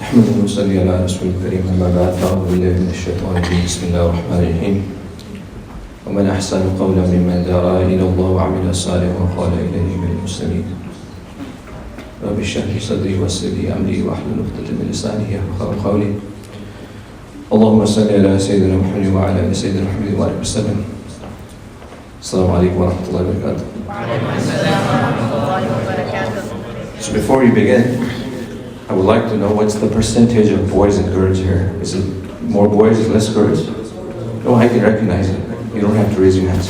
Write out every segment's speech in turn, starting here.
نحمده ونصلي على رسول الكريم أما بعد فأعوذ بالله من الشيطان الرجيم بسم الله الرحمن الرحيم ومن أحسن قولا ممن دعا إلى الله وعمل صالحا وقال إنني من المسلمين رب اشرح لي صدري ويسر لي أمري واحلل عقدة من لساني يفقهوا قولي اللهم صل على سيدنا محمد وعلى آل سيدنا محمد وآله وسلم. السلام عليكم ورحمة الله وبركاته. So before we begin, I would like to know what's the percentage of boys and girls here. Is it more boys and less girls? No, I can recognize it. You don't have to raise your hands.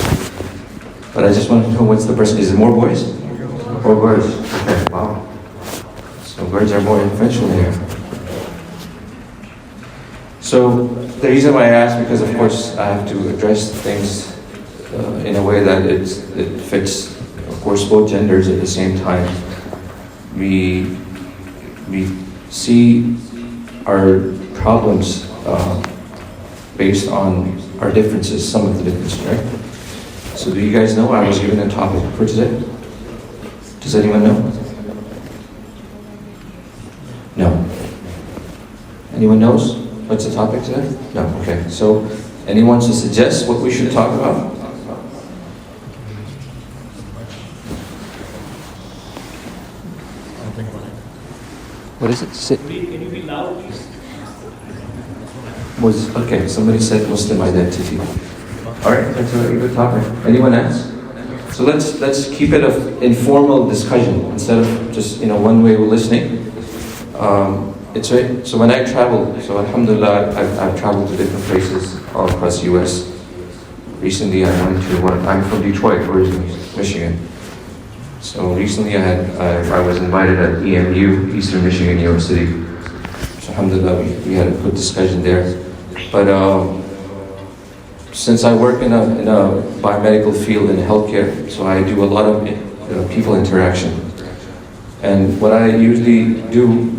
But I just want to know what's the percentage. Is it more boys or girls? Okay, wow. So girls are more influential here. So the reason why I ask, because of course I have to address things in a way that it fits, of course, both genders at the same time. We see our problems based on our differences, some of the differences, right? So do you guys know I was given a topic for today? Does anyone know? No. Anyone knows what's the topic today? No, okay. So anyone to suggest what we should talk about? What is it? Can you be loud, please? Okay, somebody said Muslim identity. Alright, that's a very good topic. Anyone else? So let's keep it an informal discussion instead of just one way we're listening. It's right. So when I travel, so alhamdulillah, I've traveled to different places all across the US. Recently I went to I'm from Detroit, originally, Michigan. So recently I was invited at EMU, Eastern Michigan University. So alhamdulillah, we had a good discussion there. But since I work in a biomedical field in healthcare, so I do a lot of people interaction. And what I usually do,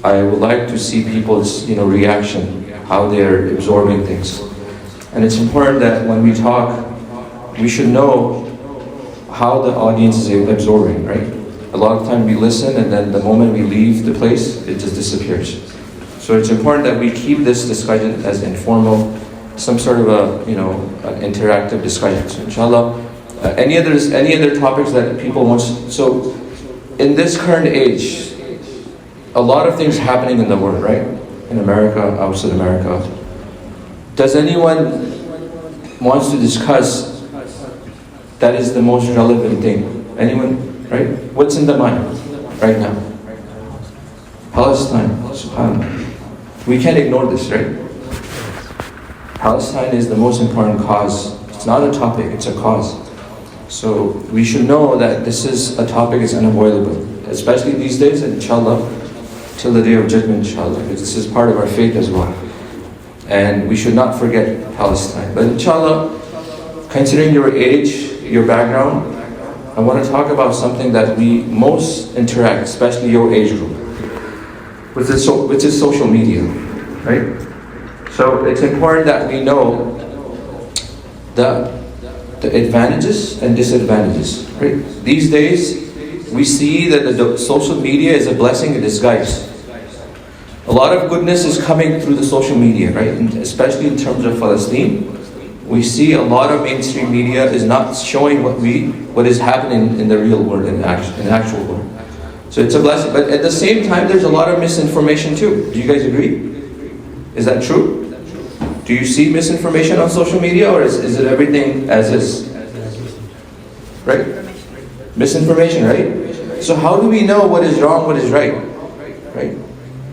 I would like to see people's reaction, how they're absorbing things. And it's important that when we talk, we should know how the audience is absorbing, right? A lot of time we listen and then the moment we leave the place, it just disappears. So it's important that we keep this discussion as informal, some sort of an interactive discussion. So inshallah, any other topics that people want. So in this current age, a lot of things happening in the world, right? In America, outside America. Does anyone wants to discuss that is the most relevant thing? Anyone, right? What's in the mind right now? Palestine, subhanAllah. We can't ignore this, right? Palestine is the most important cause. It's not a topic, it's a cause. So we should know that this is a topic is unavoidable, especially these days, and inshallah, till the day of judgment, inshallah, because this is part of our faith as well. And we should not forget Palestine. But inshallah, considering your age, your background, I want to talk about something that we most interact, especially your age group, which is social media, right? So it's important that we know the advantages and disadvantages, right? These days, we see that the social media is a blessing in disguise. A lot of goodness is coming through the social media, right? And especially in terms of Palestine. We see a lot of mainstream media is not showing what is happening in the real world, in the actual world. So it's a blessing. But at the same time, there's a lot of misinformation too. Do you guys agree? Is that true? Do you see misinformation on social media, or is it everything as is? Right? Misinformation, right? So how do we know what is wrong, what is right? Right?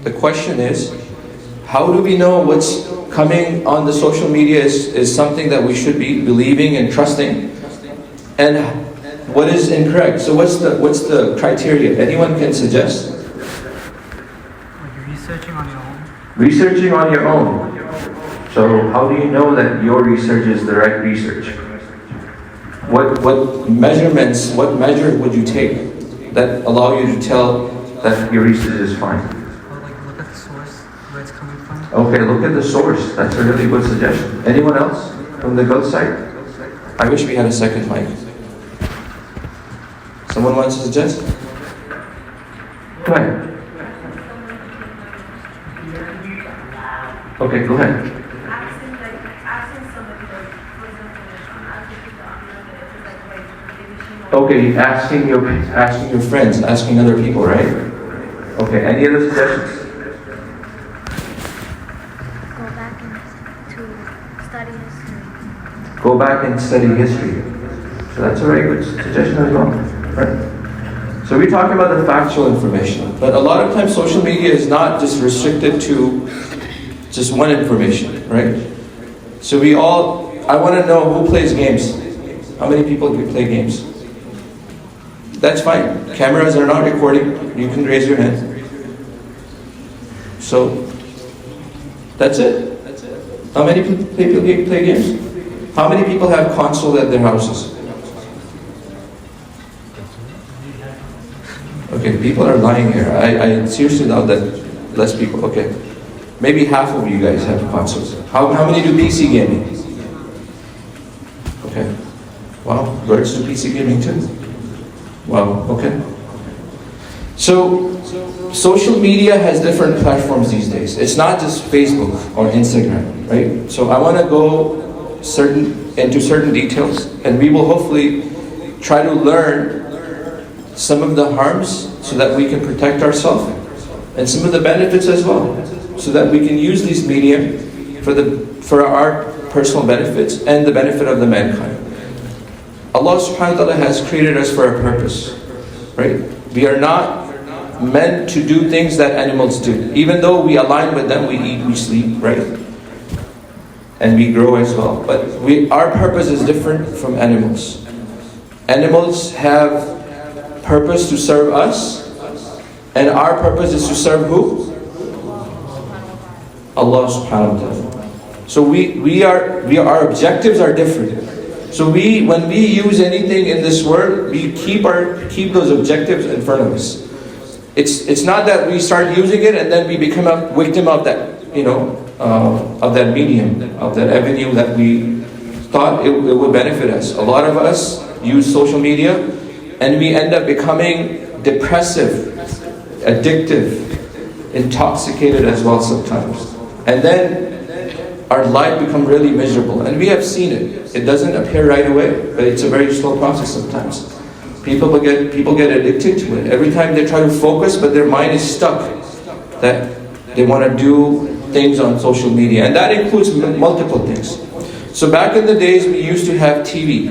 The question is, how do we know what's coming on the social media is something that we should be believing and trusting, and what is incorrect? So what's the criteria? Anyone can suggest? Researching on your own. Researching on your own. So how do you know that your research is the right research? What measurements, what measure would you take that allow you to tell that your research is fine? Look at the source, where it's coming from. Okay, look at the source. That's a really good suggestion. Anyone else from the girls' side? I wish we had a second mic. Someone wants to suggest? Go ahead. Okay, go ahead. Asking somebody, like, for example, asking people on the internet, it's like, wait, maybe she knows. Okay, asking your friends, asking other people, right? Okay, any other suggestions? Go back and to study history. Go back and study history. So that's a very good suggestion as well, right? So we're talking about the factual information, but a lot of times social media is not just restricted to just one information, right? So I want to know who plays games. How many people play games? That's fine. Cameras are not recording. You can raise your hand. So that's it. How many people play games? How many people have console at their houses? Okay, people are lying here. I seriously doubt that less people. Okay, maybe half of you guys have consoles. How many do PC gaming? Okay, wow, birds do PC gaming too. Wow, okay. So, social media has different platforms these days. It's not just Facebook or Instagram, right? So I want to go into certain details, and we will hopefully try to learn some of the harms so that we can protect ourselves, and some of the benefits as well, so that we can use these media for our personal benefits and the benefit of the mankind. Allah subhanahu wa ta'ala has created us for a purpose, right? We are not meant to do things that animals do. Even though we align with them, we eat, we sleep, right? And we grow as well. But our purpose is different from animals. Animals have purpose to serve us, and our purpose is to serve who? Allah subhanahu wa ta'ala. So our objectives are different. So when we use anything in this world, we keep those objectives in front of us. It's not that we start using it and then we become a victim of that, of that medium, of that avenue that we thought it would benefit us. A lot of us use social media and we end up becoming depressive, addictive, intoxicated as well sometimes. And then our life becomes really miserable. And we have seen it. It doesn't appear right away, but it's a very slow process sometimes. People get addicted to it. Every time they try to focus, but their mind is stuck, that they want to do things on social media. And that includes multiple things. So back in the days, we used to have TV,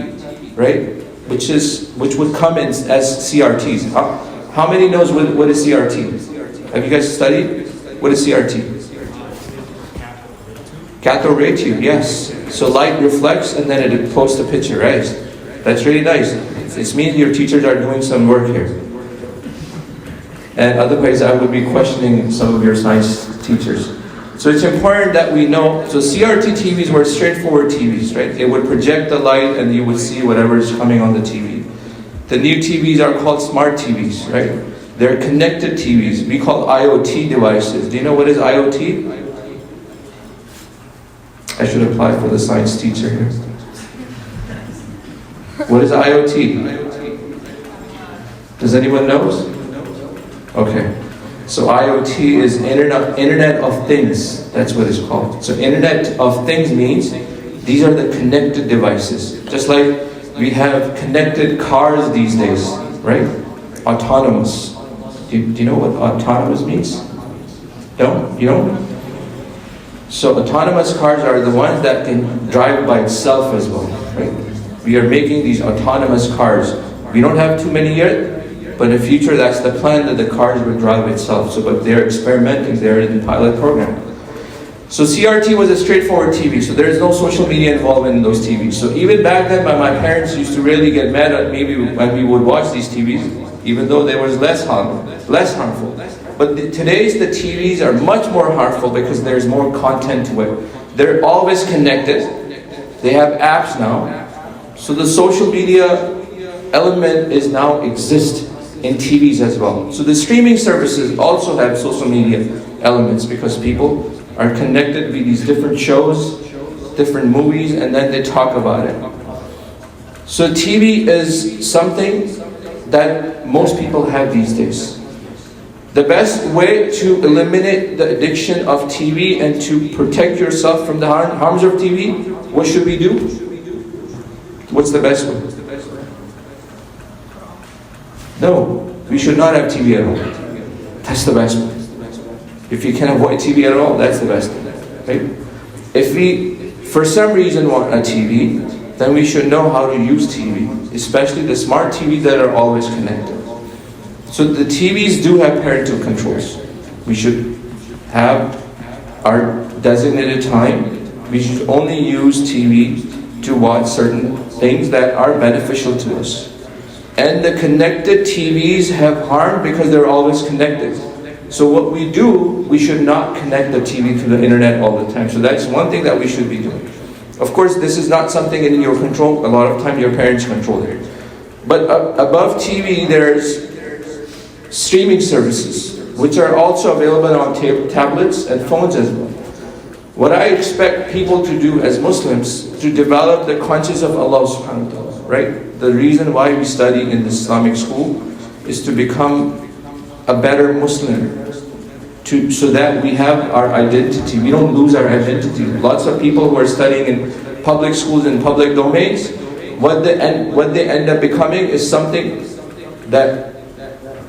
right? Which would come in as CRTs. How many knows what is CRT? Have you guys studied? What is CRT? Cathode ray tube, yes. So light reflects and then it posts a picture, right? That's really nice. This means your teachers are doing some work here. And otherwise I would be questioning some of your science teachers. So it's important that we know, so CRT TVs were straightforward TVs, right? It would project the light and you would see whatever is coming on the TV. The new TVs are called smart TVs, right? They're connected TVs. We call IoT devices. Do you know what is IoT? I should apply for the science teacher here. What is IoT? Does anyone know? Okay. So IoT is Internet of Things. That's what it's called. So Internet of Things means these are the connected devices. Just like we have connected cars these days, right? Autonomous. Do you know what autonomous means? No? You don't? So autonomous cars are the ones that can drive by itself as well, right? We are making these autonomous cars. We don't have too many yet, but in the future that's the plan, that the cars will drive itself. So, but they're experimenting, they're in the pilot program. So CRT was a straightforward TV, so there's no social media involvement in those TVs. So even back then, my parents used to really get mad at me when we would watch these TVs, even though they was less harmful. But today's the TVs are much more harmful because there's more content to it. They're always connected. They have apps now. So the social media element is now exist in TVs as well. So the streaming services also have social media elements because people are connected with these different shows, different movies, and then they talk about it. So TV is something that most people have these days. The best way to eliminate the addiction of TV and to protect yourself from the harms of TV, what should we do? What's the best way? No, we should not have TV at all. That's the best way. If you can avoid TV at all, that's the best way. Right? If we, for some reason, want a TV, then we should know how to use TV, especially the smart TVs that are always connected. So the TVs do have parental controls. We should have our designated time. We should only use TV to watch certain things that are beneficial to us. And the connected TVs have harm because they're always connected. So what we do, we should not connect the TV to the internet all the time. So that's one thing that we should be doing. Of course, this is not something in your control. A lot of time your parents control it. But above TV, there's streaming services, which are also available on tablets and phones as well. What I expect people to do as Muslims, to develop the conscience of Allah subhanahu wa ta'ala, right? The reason why we study in the Islamic school is to become a better Muslim, so that we have our identity. We don't lose our identity. Lots of people who are studying in public schools and public domains, what they end up becoming is something that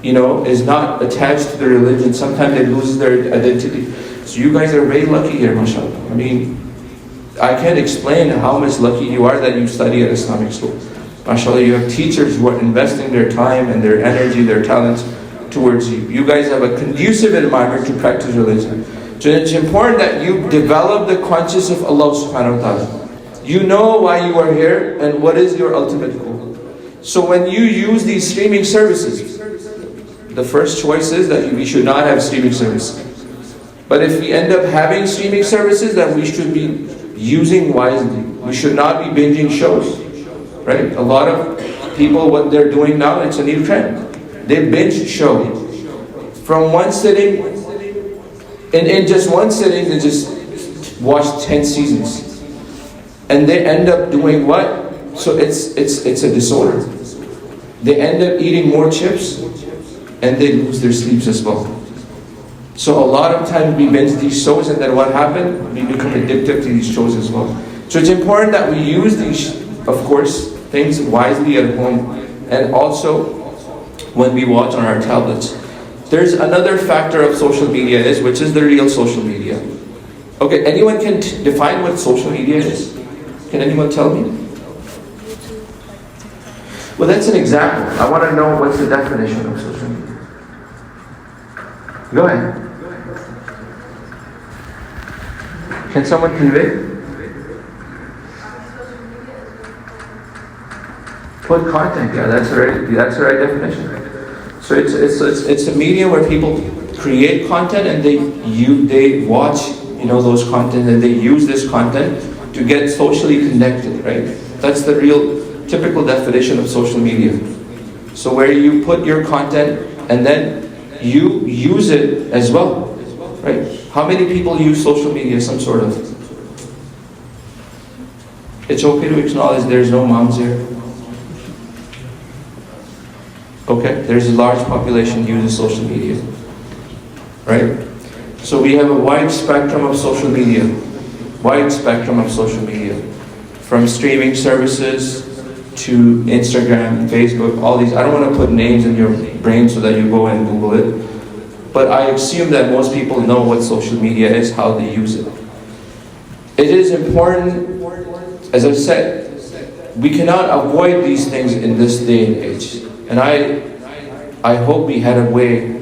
is not attached to the religion. Sometimes they lose their identity. So you guys are very lucky here, mashallah. I mean, I can't explain how much lucky you are that you study at Islamic school. Mashallah, you have teachers who are investing their time and their energy, their talents towards you. You guys have a conducive environment to practice religion. So it's important that you develop the consciousness of Allah subhanahu wa ta'ala. You know why you are here and what is your ultimate goal. So when you use these streaming services, the first choice is that we should not have streaming services. But if we end up having streaming services, then we should be using wisely. We should not be binging shows. Right? A lot of people, what they're doing now, it's a new trend. They binge show. From one sitting, in just one sitting, they just watch 10 seasons. And they end up doing what? So it's a disorder. They end up eating more chips, and they lose their sleeps as well. So a lot of times we binge these shows, and then what happened? We become addicted to these shows as well. So it's important that we use these, of course, things wisely at home, and also when we watch on our tablets. There's another factor of social media which is the real social media. Okay, anyone can define what social media is? Can anyone tell me? Well, that's an example. I want to know what's the definition of social media. Go ahead. Can someone convey? Put content, yeah, that's the right definition. So it's a media where people create content and they watch those content, and they use this content to get socially connected, right? That's the real typical definition of social media. So where you put your content and then you use it as well, right? How many people use social media? Some sort of. It's okay to acknowledge there's no moms here. Okay, there's a large population uses social media, right? So we have a wide spectrum of social media, from streaming services to Instagram, Facebook, all these. I don't want to put names in your brain so that you go and Google it, but I assume that most people know what social media is, how they use it. It is important, as I said, we cannot avoid these things in this day and age. And I hope we had a way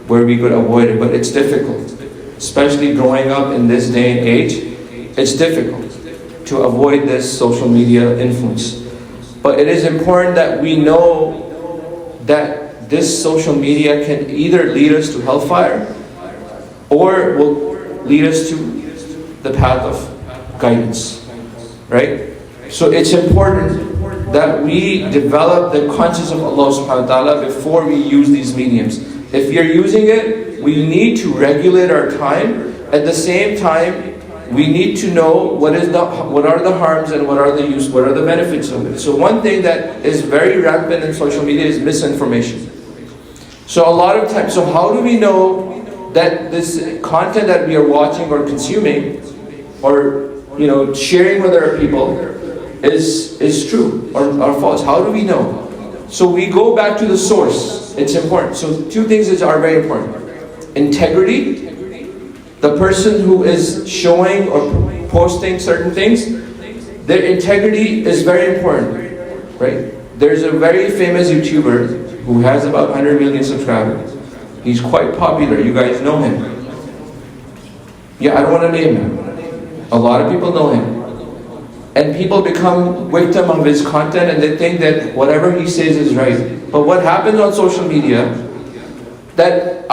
where we could avoid it, but it's difficult. Especially growing up in this day and age, it's difficult to avoid this social media influence. But it is important that we know that this social media can either lead us to hellfire or will lead us to the path of guidance. Right? So it's important that we develop the consciousness of Allah subhanahu wa ta'ala before we use these mediums. If you're using it, we need to regulate our time. At the same time, we need to know what are the harms and what are the benefits of it. So one thing that is very rampant in social media is misinformation. So a lot of times, so how do we know that this content that we are watching or consuming, or sharing with other people, is true or false? How do we know? So we go back to the source. It's important. So two things are very important: integrity. The person who is showing or posting certain things, their integrity is very important, right? There's a very famous YouTuber who has about 100 million subscribers. He's quite popular. You guys know him. Yeah, I don't want to name him. A lot of people know him. And people become victim of his content and they think that whatever he says is right. But what happens on social media, that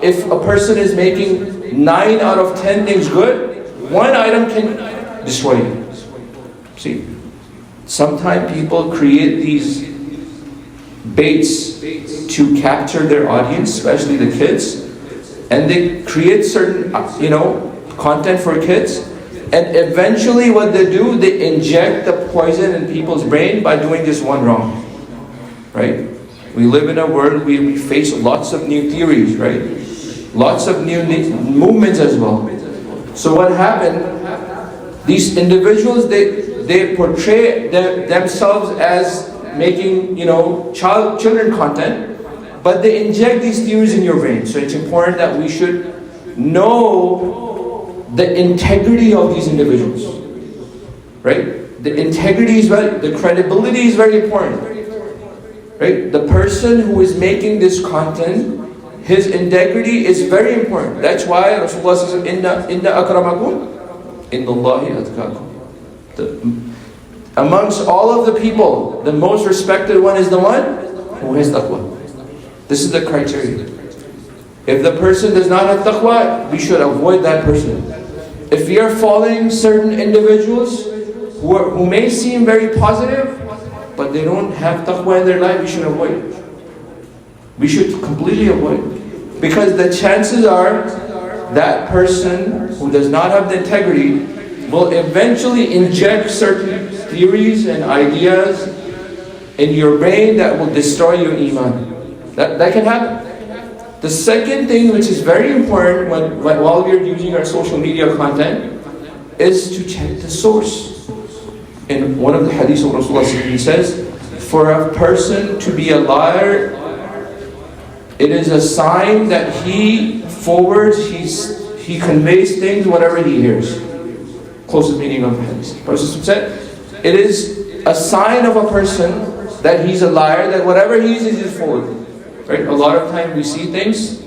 if a person is making 9 out of 10 things good, one item can destroy you. See? Sometimes people create these baits to capture their audience, especially the kids, and they create certain content for kids, and eventually what they do, they inject the poison in people's brain by doing just one wrong, right? We live in a world we face lots of new theories, right? Lots of new movements as well. So what happened, these individuals, they portray themselves as making children content, but they inject these theories in your brain. So it's important that we should know the integrity of these individuals, right? The integrity is the credibility is very important, right? The person who is making this content, his integrity is very important. That's why Rasulullah says, "Inna akramakum innallahi atqakum." Amongst all of the people, the most respected one is the one who has taqwa. This is the criteria. If the person does not have taqwa, we should avoid that person. If we are following certain individuals who may seem very positive, but they don't have taqwa in their life, we should avoid it. We should completely avoid it. Because the chances are that person who does not have the integrity will eventually inject certain theories and ideas in your brain that will destroy your iman. That can happen. The second thing which is very important while we are using our social media content is to check the source. In one of the hadiths of Rasulullah, he says, for a person to be a liar, it is a sign that he conveys things whatever he hears. Closest meaning of the hadith. Prophet said, it is a sign of a person that he's a liar, that whatever he says is forward. Right? A lot of times we see things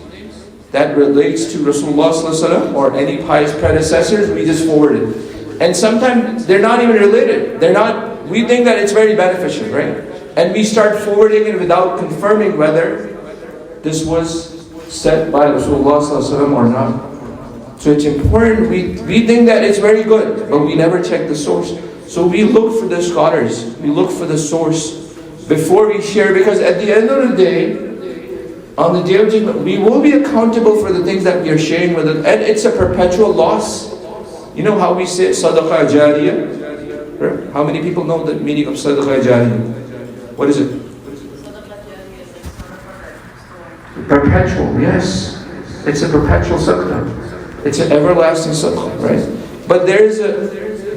that relates to Rasulullah ﷺ or any pious predecessors, we just forward it. And sometimes they're not even related. We think that it's very beneficial, right? And we start forwarding it without confirming whether this was said by Rasulullah ﷺ or not. So it's important, we think that it's very good, but we never check the source. So we look for the scholars, we look for the source before we share, because at the end of the day, on the Day of Judgment, we will be accountable for the things that we are sharing with it, and it's a perpetual loss. You know how we say sadaqah jariyah? Right? How many people know the meaning of sadaqah jariyah? What is it? Perpetual, yes. It's a perpetual sadaqah. It's an everlasting sadaqah, right? But there's a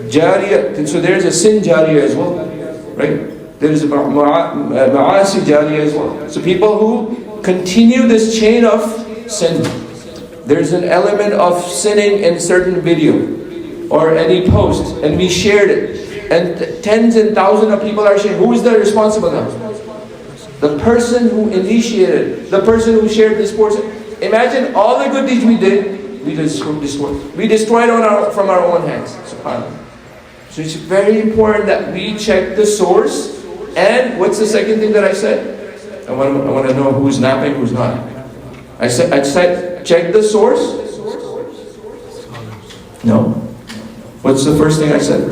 jariyah, so there's a sin jariyah as well, right? There's a ma'asi jariyah as well. So people who continue this chain of sin. There's an element of sinning in certain video or any post, and we shared it, and tens and thousands of people are sharing. Who is the responsible now? The person who initiated, the person who shared this post. Imagine all the good deeds we did, we destroyed. We destroyed from our own hands. SubhanAllah. So it's very important that we check the source. And what's the second thing that I said? I want to know who's napping, who's not. I said check the source. No. What's the first thing I said?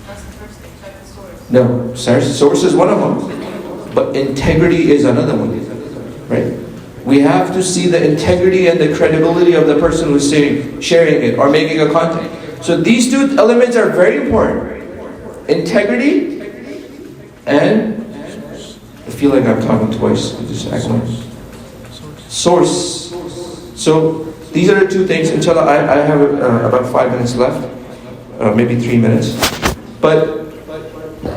That's the first thing, check the source. No, source is one of them, but integrity is another one, right? We have to see the integrity and the credibility of the person who's sharing it or making a content. So these two elements are very important: integrity and the feel like I'm talking twice. I just act like source. So these are the two things. Inshallah, I have about 5 minutes left, maybe 3 minutes. But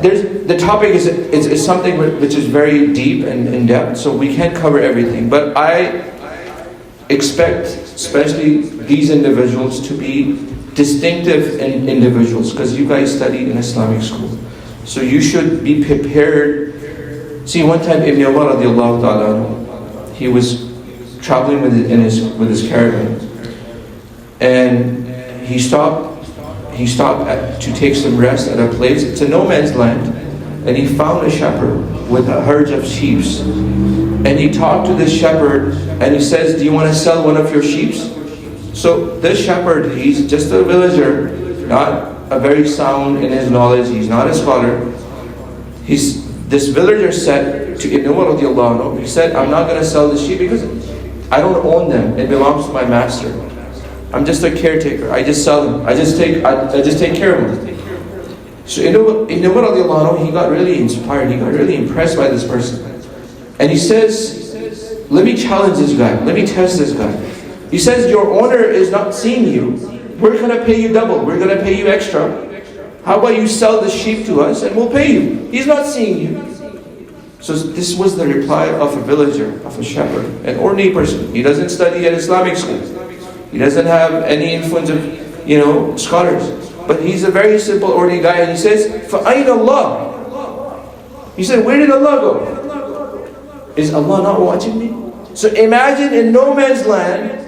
the topic is something which is very deep and in depth, so we can't cover everything. But I expect, especially these individuals, to be distinctive individuals, because you guys study in Islamic school. So you should be prepared. See, one time Ibn Umar radiallahu ta'ala, he was traveling with his caravan, and he stopped to take some rest at a place. It's a no man's land, and he found a shepherd with a herd of sheep, and he talked to this shepherd, and he says, "Do you want to sell one of your sheep?" So this shepherd, he's just a villager, not a very sound in his knowledge. He's not a scholar. This villager said to Ibn Umar radiallahu anhu, he said, "I'm not going to sell the sheep because I don't own them. It belongs to my master. I'm just a caretaker. I just sell them. I just take care of them." So Ibn Umar radiallahu anhu, he got really inspired. He got really impressed by this person. And he says, "Let me challenge this guy. Let me test this guy." He says, "Your owner is not seeing you. We're going to pay you double. We're going to pay you extra. How about you sell the sheep to us and we'll pay you? He's not seeing you." So this was the reply of a villager, of a shepherd, an ordinary person. He doesn't study at Islamic school. He doesn't have any influence of, scholars. But he's a very simple, ordinary guy, and he says, "فَأَيْنَ اللَّهِ?" He said, "Where did Allah go? Is Allah not watching me?" So imagine in no man's land,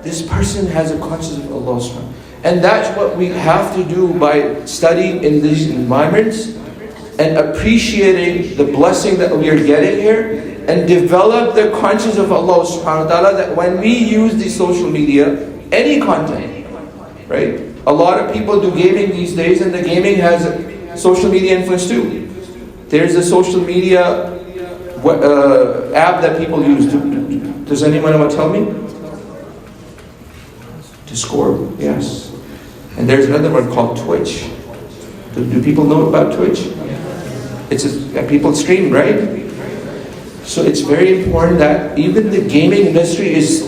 this person has a consciousness of Allah subhanahu wa ta'ala. And that's what we have to do by studying in these environments and appreciating the blessing that we are getting here, and develop the consciousness of Allah subhanahu wa ta'ala, that when we use the social media, any content, right? A lot of people do gaming these days, and the gaming has social media influence too. There's a social media app that people use. Does anyone want to tell me? Discord, yes. And there's another one called Twitch. Do people know about Twitch? It's people stream, right? So it's very important that even the gaming industry is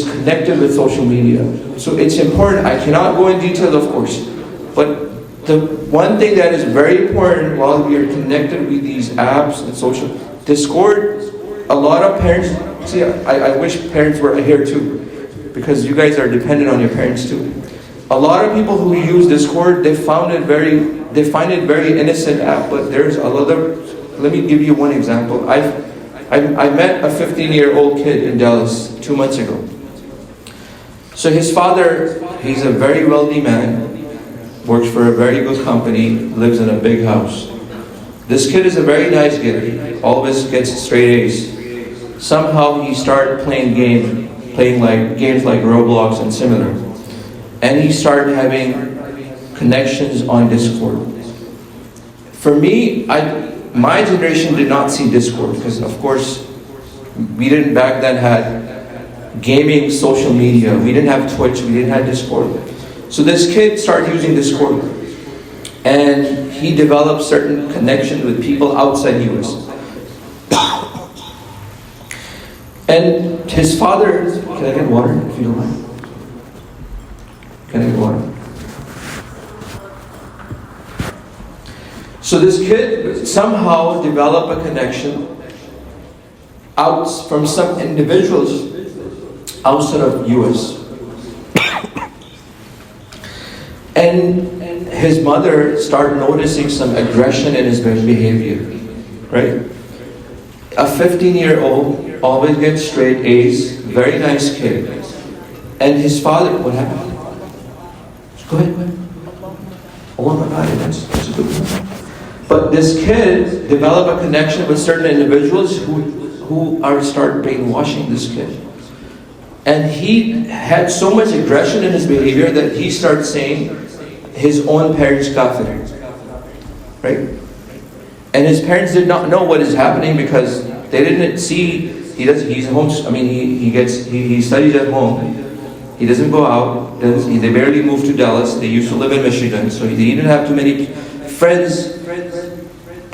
connected with social media. So it's important. I cannot go in detail, of course, but the one thing that is very important while we are connected with these apps and social Discord, a lot of parents. See, I wish parents were here too, because you guys are dependent on your parents too. A lot of people who use Discord, they find it very innocent app, but there's a lot of. Let me give you one example. I met a 15-year-old kid in Dallas 2 months ago. So his father, he's a very wealthy man, works for a very good company, lives in a big house. This kid is a very nice kid, always gets straight A's. Somehow he started playing games like Roblox and similar. And he started having connections on Discord. For me, my generation did not see Discord, because of course we didn't back then had gaming, social media. We didn't have Twitch, we didn't have Discord. So this kid started using Discord, and he developed certain connections with people outside US. And his father, can I get water if you don't mind? Can I get water? So this kid somehow developed a connection out from some individuals outside of US. And his mother started noticing some aggression in his behavior, right? A 15-year-old, always gets straight A's, very nice kid. And his father, what happened? Go ahead. Oh my God, that's a good one. But this kid developed a connection with certain individuals who start brainwashing this kid. And he had so much aggression in his behavior that he started saying his own parents kafir. Right? And his parents did not know what is happening, because they didn't see, he's home, he studies at home. He doesn't go out. They barely moved to Dallas. They used to live in Michigan, so he didn't have too many friends.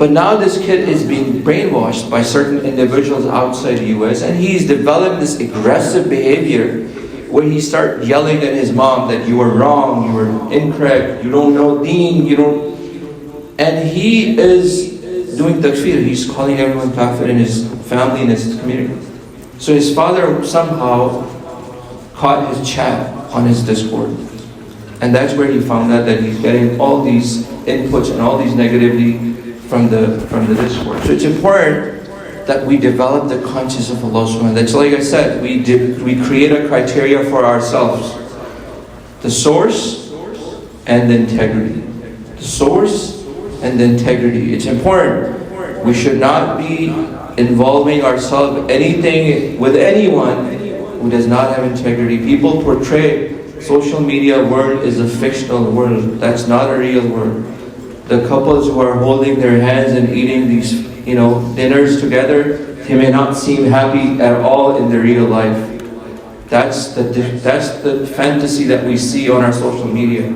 But now this kid is being brainwashed by certain individuals outside the US, and he's developed this aggressive behavior where he starts yelling at his mom that you are wrong, you are incorrect, you don't know deen, you don't... And he is doing takfir, he's calling everyone kafir in his family, in his community. So his father somehow caught his chat on his Discord. And that's where he found out that he's getting all these inputs and all these negativity from the Discord. So it's important that we develop the conscience of Allah subhanahu wa ta'ala. That's like I said, we create a criteria for ourselves. The source and the integrity. The source and the integrity. It's important. We should not be involving ourselves anything with anyone who does not have integrity. People portray social media world is a fictional world. That's not a real world. The couples who are holding their hands and eating these, dinners together, they may not seem happy at all in their real life. That's the fantasy that we see on our social media.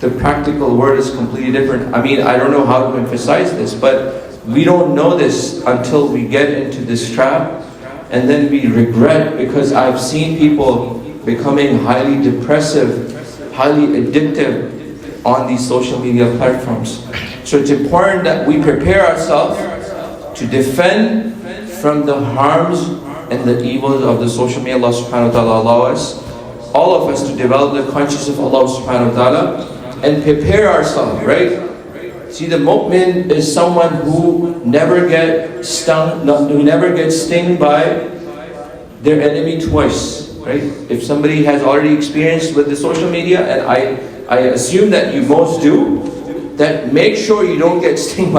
The practical world is completely different. I mean, I don't know how to emphasize this, but we don't know this until we get into this trap, and then we regret, because I've seen people becoming highly depressive, highly addictive on these social media platforms. So it's important that we prepare ourselves to defend from the harms and the evils of the social media. Allah subhanahu wa ta'ala allow us, all of us, to develop the consciousness of Allah subhanahu wa ta'ala and prepare ourselves, right? See, the mu'min is someone who never gets stung, who never gets stung by their enemy twice, right? If somebody has already experienced with the social media, and I assume that you most do, that make sure you don't get stung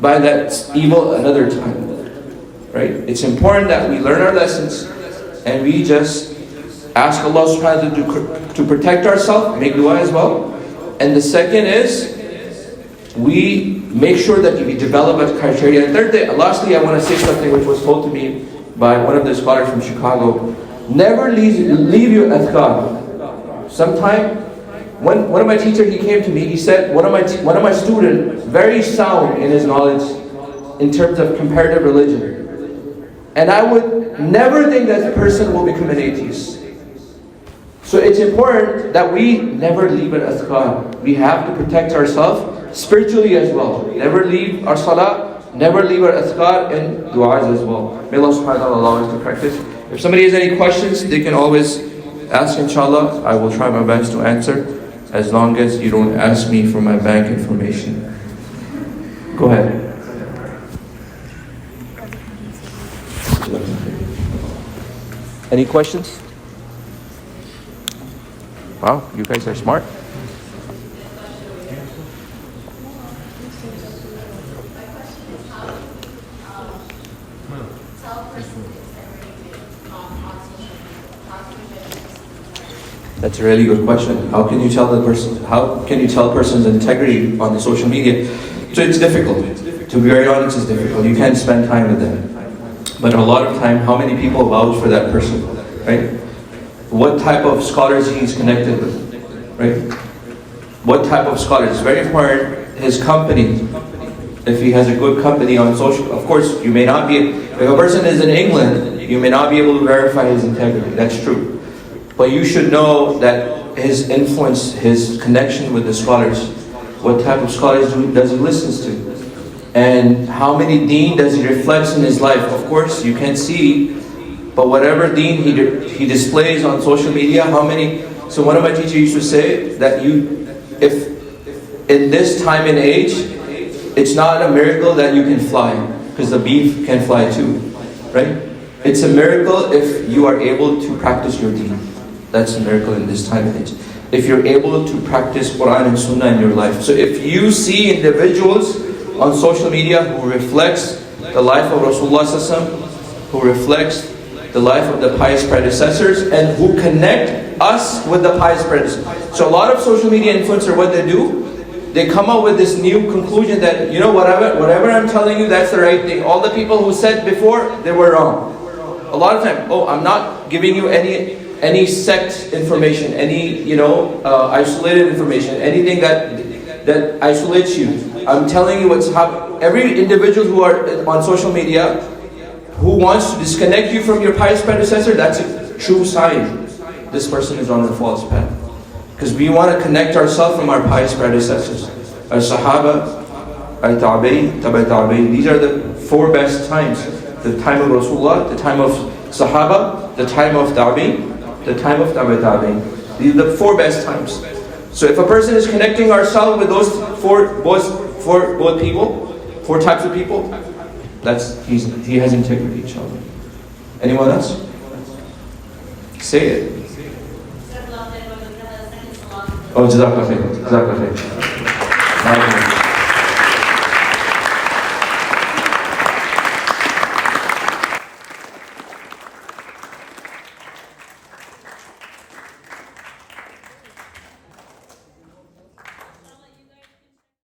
by that evil another time, right? It's important that we learn our lessons and we just ask Allah subhanahu wa ta'ala to protect ourselves, make dua as well. And the second is, we make sure that we develop a criteria. And lastly, I want to say something which was told to me by one of the scholars from Chicago. Never leave your adhkar. Sometime, one of my teachers, he came to me, he said, one of my students, very sound in his knowledge in terms of comparative religion. And I would never think that person will become an atheist. So it's important that we never leave an adhkar. We have to protect ourselves spiritually as well. Never leave our salah, never leave our adhkar and du'as as well. May Allah subhanahu wa ta'ala allow us to practice. If somebody has any questions, they can always ask, inshallah. I will try my best to answer, as long as you don't ask me for my bank information. Go ahead. Any questions? Wow, you guys are smart. That's a really good question. How can you tell a person's integrity on the social media? So it's difficult. To be very honest, it's difficult. You can't spend time with them. But a lot of time, how many people vouch for that person, right? What type of scholars he's connected with, right? What type of scholars? It's very important. His company, if he has a good company on social, of course, you may not be, if a person is in England, you may not be able to verify his integrity. That's true. But you should know that his influence, his connection with the scholars, what type of scholars does he listen to? And how many deen does he reflect in his life? Of course, you can't see, but whatever deen he displays on social media, how many... So one of my teachers used to say that if in this time and age, it's not a miracle that you can fly, because the beef can fly too, right? It's a miracle if you are able to practice your deen. That's a miracle in this time and age. If you're able to practice Quran and Sunnah in your life. So if you see individuals on social media who reflects the life of Rasulullah SAW, who reflects the life of the pious predecessors, and who connect us with the pious predecessors. So a lot of social media influencers, what they do, they come up with this new conclusion that, whatever I'm telling you, that's the right thing. All the people who said before, they were wrong. A lot of time, I'm not giving you any sect information, any isolated information, anything that isolates you. I'm telling you what's happening. every individual who are on social media who wants to disconnect you from your pious predecessor, that's a true sign this person is on a false path. Because we want to connect ourselves from our pious predecessors. Our Sahaba, our Tabi'in, Tabi' Tabi'in. These are the 4 best times. The time of Rasulullah, the time of Sahaba, the time of Tabi'in, the time of Tabi' Tabi'in. These are the 4 best times. So if a person is connecting ourselves with those both people, 4 types of people, he has integrity, inshallah. Anyone else? Say it. Oh, Jazakallah khair. Jazakallah khair.